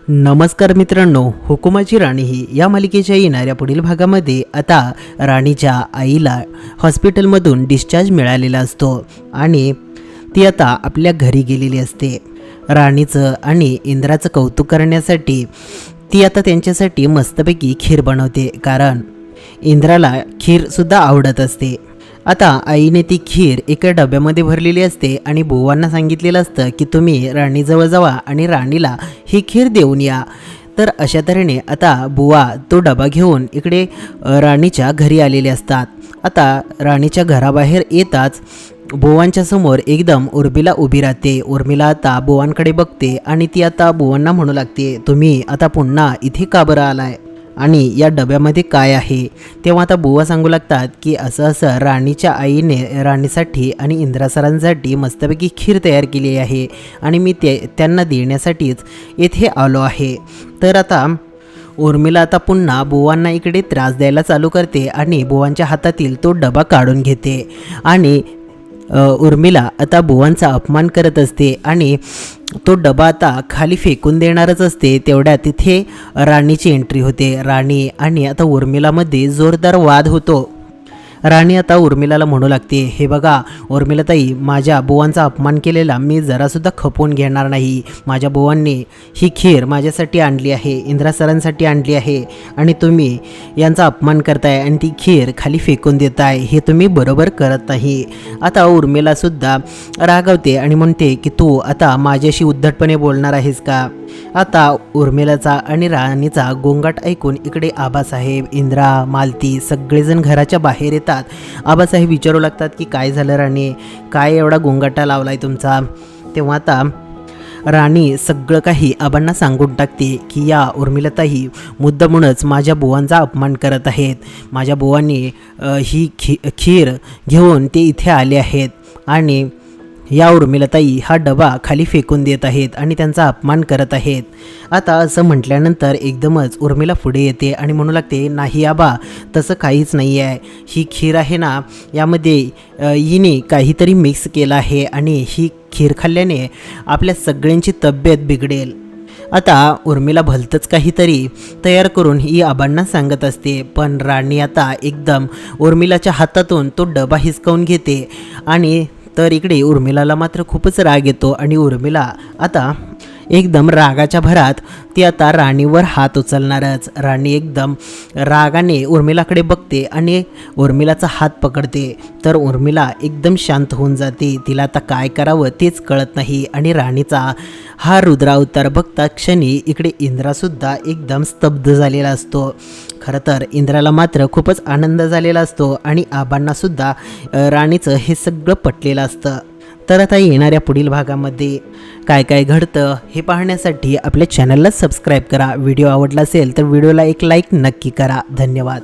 नमस्कार मित्रांनो, हुकुमाची राणी ही या मालिकेच्या येणाऱ्या पुढील भागामध्ये आता राणीच्या आईला हॉस्पिटलमधून डिस्चार्ज मिळालेला असतो आणि ती आता आपल्या घरी गेलेली असते। राणीचं आणि इंद्राचं कौतुक करण्यासाठी ती आता त्यांच्यासाठी मस्तपैकी खीर बनवते, कारण इंद्राला खीरसुद्धा आवडत असते। आता आईने ती खीर एका डब्यामध्ये भरलेली असते आणि बुवांना सांगितलेलं असतं की तुम्ही राणीजवळ जावा आणि राणीला ही खीर देऊन या। तर अशा तऱ्हेने आता बुवा तो डबा घेऊन इकडे राणीच्या घरी आलेले असतात। आता राणीच्या घराबाहेर येताच बुवांच्या समोर एकदम उर्मिला उभी राहते। उर्मिला आता बुवांकडे बघते आणि ती आता बुवांना म्हणू लागते, तुम्ही आता पुन्हा इथे का बरं आलाय आणि या डब्यामध्ये काय आहे? तेव्हा आता बुवा सांगू लागतात की असं राणीच्या आईने राणीसाठी आणि इंद्रा सरांसाठी मस्तपैकी खीर तयार केली आहे आणि मी त्यांना देण्यासाठीच येथे आलो आहे। तर आता उर्मिला आता पुन्हा बुवांना इकडे त्रास द्यायला चालू करते आणि बुवांच्या हातातील तो डबा काढून घेते आणि उर्मिला आता बुवांचा अपमान करत असते आणि तो डबा आता खाली फेकून देणारच असते। तेवढ्या तिथे राणीची एंट्री होते। राणी आणि आता उर्मिलामध्ये जोरदार वाद होतो। राणी आता उर्मिलाला म्हणू लागते, हे बघा उर्मिलाताई, माझ्या बुवांचा अपमान केलेला मी जरासुद्धा खपवून घेणार नाही। माझ्या बुवांनी ही खीर माझ्यासाठी आणली आहे, इंद्रा सरांसाठी आणली आहे आणि तुम्ही यांचा अपमान करताय आणि ती खीर खाली फेकून देताय, हे तुम्ही बरोबर करत नाही। आता उर्मिलासुद्धा रागावते आणि म्हणते की तू आता माझ्याशी उद्धटपणे बोलणार आहेस का? आता उर्मिलाचा आणि राणीचा गोंगाट ऐकून इकडे आबासाहेब, इंद्रा, मालती सगळेजण घराच्या बाहेर येतात। आबासाहेब विचारू लागतात की काय झालं राणी, काय एवढा गोंगाटा लावलाय तुमचा? तेव्हा आता राणी सगळं काही आबांना सांगून टाकते की या उर्मिलाताई मुद्दामूनच माझ्या बुवांचा अपमान करत आहेत। माझ्या बुवांनी ही खीर घेऊन ते इथे आले आहेत आणि या उर्मिलाताई हा डबा खाली फेकून देत आहेत आणि त्यांचा अपमान करत आहेत। आता असं म्हटल्यानंतर एकदमच उर्मिला पुढे येते आणि म्हणू लागते, नाही आबा, तसं काहीच नाही आहे। ही खीर आहे ना, यामध्ये हिने काहीतरी मिक्स केलं आहे आणि ही खीर खाल्ल्याने आपल्या सगळ्यांची तब्येत बिघडेल। आता उर्मिला भलतंच काहीतरी तयार करून ही आबांना सांगत असते, पण राणी आता एकदम उर्मिलाच्या हातातून तो डबा हिसकावून घेते आणि तर इकडे उर्मिलाला मात्र खूपच राग येतो आणि उर्मिला आता एकदम रागाच्या भरात ती आता राणीवर हात उचलणारच। राणी एकदम रागाने उर्मिलाकडे बघते आणि उर्मिलाचा हात पकडते, तर उर्मिला एकदम शांत होऊन जाते। तिला आता काय करावं तेच कळत नाही आणि राणीचा हा रुद्रावतार बघता क्षणी इकडे इंद्रासुद्धा एकदम स्तब्ध झालेला असतो। खरं तर इंद्राला मात्र खूपच आनंद झालेला असतो आणि आबांनासुद्धा राणीचं हे सगळं पटलेलं असतं। तर आता येणाऱ्या पुढील भागामध्ये काय काय घडतं हे पाहण्यासाठी आपल्या चॅनलला सबस्क्राईब करा। व्हिडिओ आवडला असेल तर व्हिडिओला एक लाईक नक्की करा। धन्यवाद।